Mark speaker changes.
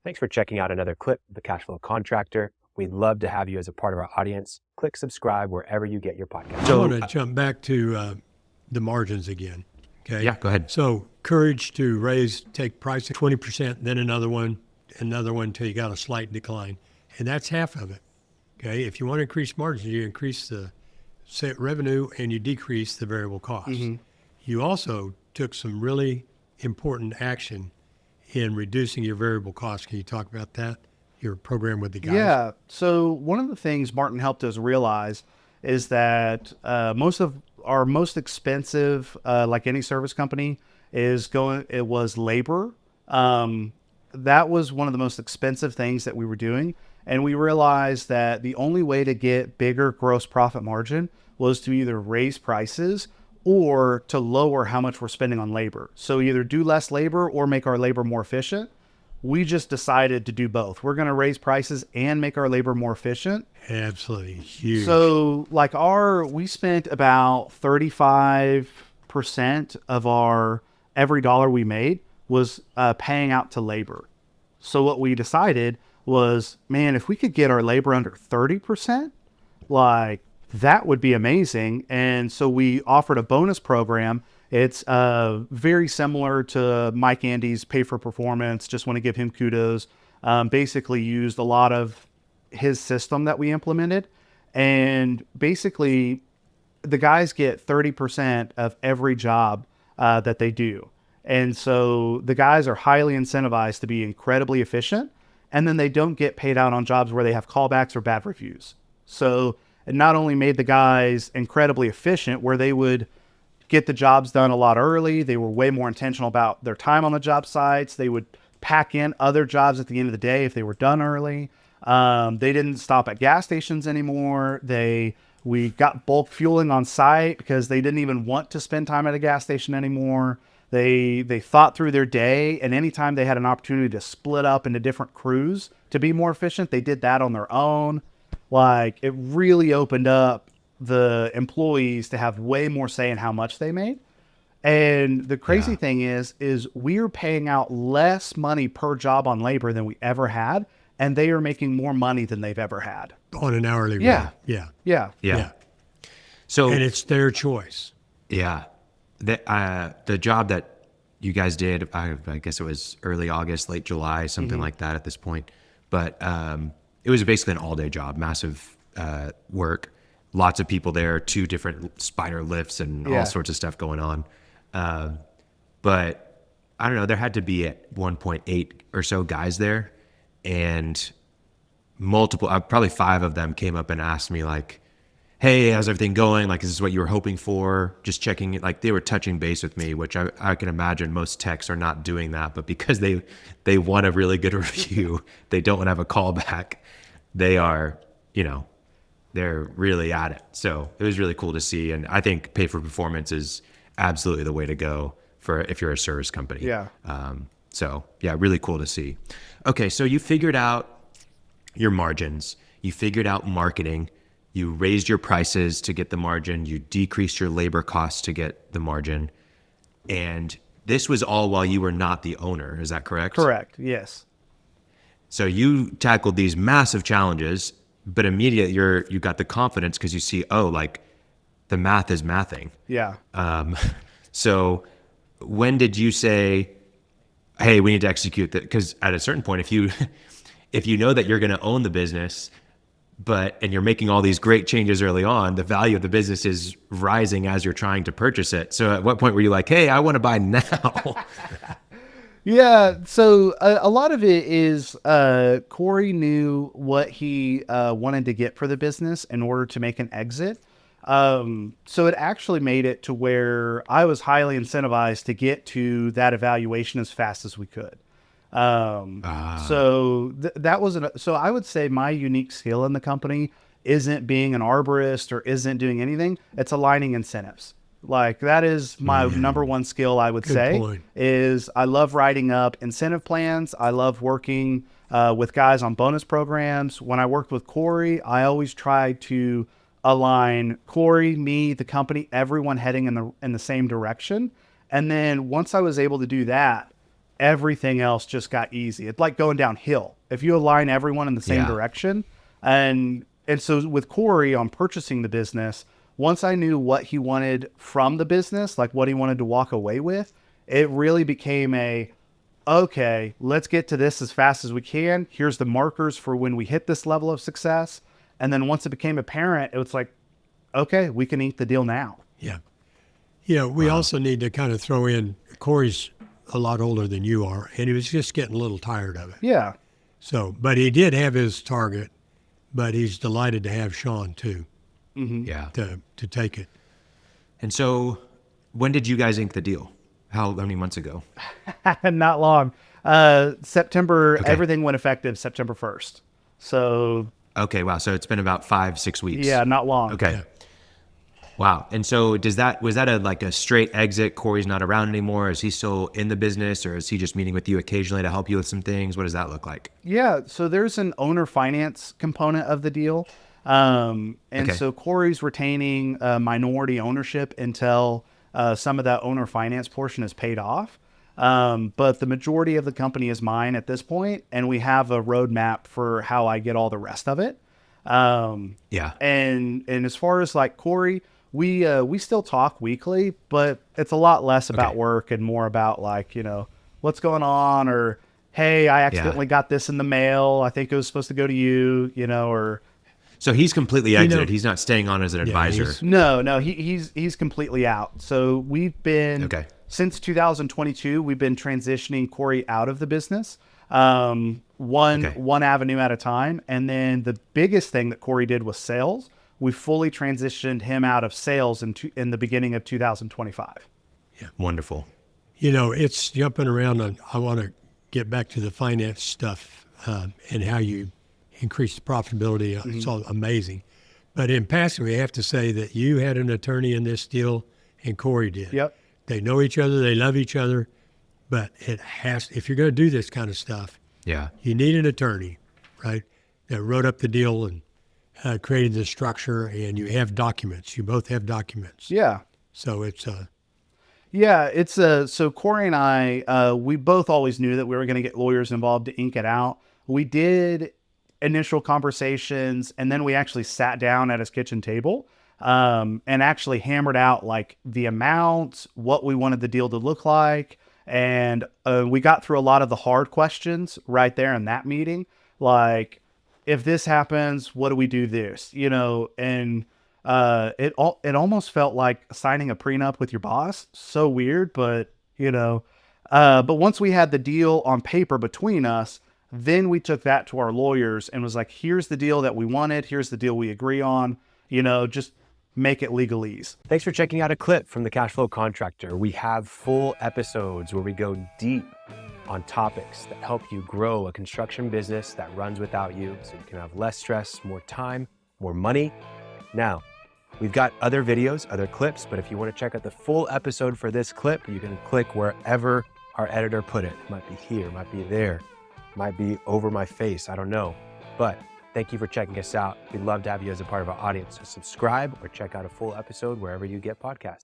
Speaker 1: Thanks for checking out another clip of the Cashflow Contractor. We'd love to have you as a part of our audience. Click subscribe wherever you get your podcast.
Speaker 2: I want to jump back to the margins again. Okay.
Speaker 3: Yeah, go ahead.
Speaker 2: So courage to take pricing 20%, then another one until you got a slight decline. And that's half of it. Okay. If you want to increase margins, you increase the revenue and you decrease the variable costs. Mm-hmm. You also took some really important action in reducing your variable costs. Can you talk about that? Your program with the guys?
Speaker 4: Yeah. So one of the things Martin helped us realize is that most of our most expensive, like any service company, it was labor. That was one of the most expensive things that we were doing. And we realized that the only way to get bigger gross profit margin was to either raise prices or to lower how much we're spending on labor. So either do less labor or make our labor more efficient. We just decided to do both. We're going to raise prices and make our labor more efficient.
Speaker 2: Absolutely huge.
Speaker 4: So like we spent about 35% of our every dollar we made was paying out to labor. So what we decided was, man, if we could get our labor under 30%, like that would be amazing. And so we offered a bonus program. It's very similar to Mike Andy's Pay for Performance. Just want to give him kudos. Basically used a lot of his system that we implemented. And basically the guys get 30% of every job that they do. And so the guys are highly incentivized to be incredibly efficient. And then they don't get paid out on jobs where they have callbacks or bad reviews. So it not only made the guys incredibly efficient, where they would get the jobs done a lot early. They were way more intentional about their time on the job sites. They would pack in other jobs at the end of the day if they were done early. They didn't stop at gas stations anymore. We got bulk fueling on site because they didn't even want to spend time at a gas station anymore. They thought through their day, and anytime they had an opportunity to split up into different crews to be more efficient, they did that on their own. Like, it really opened up the employees to have way more say in how much they made. And the crazy thing is we're paying out less money per job on labor than we ever had, and they are making more money than they've ever had
Speaker 2: on an hourly rate.
Speaker 4: Yeah.
Speaker 3: So,
Speaker 2: and it's their choice.
Speaker 3: Yeah. The job that you guys did, I guess it was early August, late July, something like that at this point. But it was basically an all-day job, massive work, lots of people there, 2 different spider lifts and all sorts of stuff going on. But I don't know, there had to be at 1.8 or so guys there, and probably 5 of them came up and asked me like, hey, how's everything going? Like, is this what you were hoping for? Just checking it. Like, they were touching base with me, which I can imagine most techs are not doing that, but because they want a really good review, they don't want to have a callback. They are, they're really at it. So it was really cool to see. And I think pay for performance is absolutely the way to go if you're a service company.
Speaker 4: Yeah.
Speaker 3: So yeah, really cool to see. Okay. So you figured out your margins, you figured out marketing, you raised your prices to get the margin, you decreased your labor costs to get the margin. And this was all while you were not the owner. Is that correct?
Speaker 4: Correct. Yes.
Speaker 3: So you tackled these massive challenges, but immediately you got the confidence because you see, like the math is mathing.
Speaker 4: Yeah.
Speaker 3: So when did you say, hey, we need to execute that? Because at a certain point, if you know that you're going to own the business, and you're making all these great changes early on, the value of the business is rising as you're trying to purchase it. So at what point were you like, hey, I want to buy now?
Speaker 4: Yeah. So a lot of it is Corey knew what he wanted to get for the business in order to make an exit. So it actually made it to where I was highly incentivized to get to that evaluation as fast as we could. So that wasn't, so I would say my unique skill in the company isn't being an arborist or isn't doing anything. It's aligning incentives. Like, that is my number one skill, I would say, is I love writing up incentive plans. I love working with guys on bonus programs. When I worked with Corey, I always tried to align Corey, me, the company, everyone heading in the same direction. And then once I was able to do that, everything else just got easy. It's like going downhill. If you align everyone in the same direction. And so with Corey on purchasing the business, once I knew what he wanted from the business, like what he wanted to walk away with, it really became okay, let's get to this as fast as we can. Here's the markers for when we hit this level of success. And then once it became apparent, it was like, okay, we can eat the deal now.
Speaker 2: Yeah. We also need to kind of throw in, Corey's a lot older than you are, and he was just getting a little tired of it.
Speaker 4: Yeah.
Speaker 2: So, but he did have his target, but he's delighted to have Shaun too,
Speaker 3: Yeah.
Speaker 2: to take it.
Speaker 3: And so when did you guys ink the deal? How many months ago?
Speaker 4: Not long. September,
Speaker 3: Okay.
Speaker 4: everything went effective September 1st. So
Speaker 3: Okay, wow. So it's been about 5-6 weeks.
Speaker 4: yeah, not long.
Speaker 3: Okay.
Speaker 2: Yeah.
Speaker 3: Wow. And so was that like a straight exit? Corey's not around anymore. Is he still in the business, or is he just meeting with you occasionally to help you with some things? What does that look like?
Speaker 4: Yeah, so there's an owner finance component of the deal.
Speaker 3: Okay.
Speaker 4: So Corey's retaining minority ownership until some of that owner finance portion is paid off. But the majority of the company is mine at this point, and we have a roadmap for how I get all the rest of it.
Speaker 3: Yeah.
Speaker 4: And as far as like Corey, we still talk weekly, but it's a lot less about work and more about like, what's going on, or, hey, I accidentally got this in the mail. I think it was supposed to go to you, or.
Speaker 3: So he's completely exited. He's not staying on as an advisor.
Speaker 4: No, he's completely out. So we've been, since 2022, we've been transitioning Corey out of the business. One avenue at a time. And then the biggest thing that Corey did was sales. We fully transitioned him out of sales in the beginning of 2025.
Speaker 3: Yeah. Wonderful.
Speaker 2: It's jumping around. I want to get back to the finance stuff and how you increase the profitability. It's all amazing. But in passing, we have to say that you had an attorney in this deal and Corey did.
Speaker 4: Yep.
Speaker 2: They know each other. They love each other. But if you're going to do this kind of stuff, you need an attorney, right, that wrote up the deal and created the structure, and you have documents. You both have documents.
Speaker 4: Yeah.
Speaker 2: So it's
Speaker 4: so Corey and I, we both always knew that we were going to get lawyers involved to ink it out. We did initial conversations, and then we actually sat down at his kitchen table and actually hammered out like the amount, what we wanted the deal to look like. And we got through a lot of the hard questions right there in that meeting. Like, if this happens, what do we do this? And it almost felt like signing a prenup with your boss. So weird, but but once we had the deal on paper between us, then we took that to our lawyers and was like, here's the deal that we wanted. Here's the deal we agree on, just make it legalese.
Speaker 1: Thanks for checking out a clip from the Cashflow Contractor. We have full episodes where we go deep on topics that help you grow a construction business that runs without you, so you can have less stress, more time, more money. Now, we've got other videos, other clips, but if you want to check out the full episode for this clip, you can click wherever our editor put it. It might be here, might be there, might be over my face, I don't know. But thank you for checking us out. We'd love to have you as a part of our audience. So subscribe or check out a full episode wherever you get podcasts.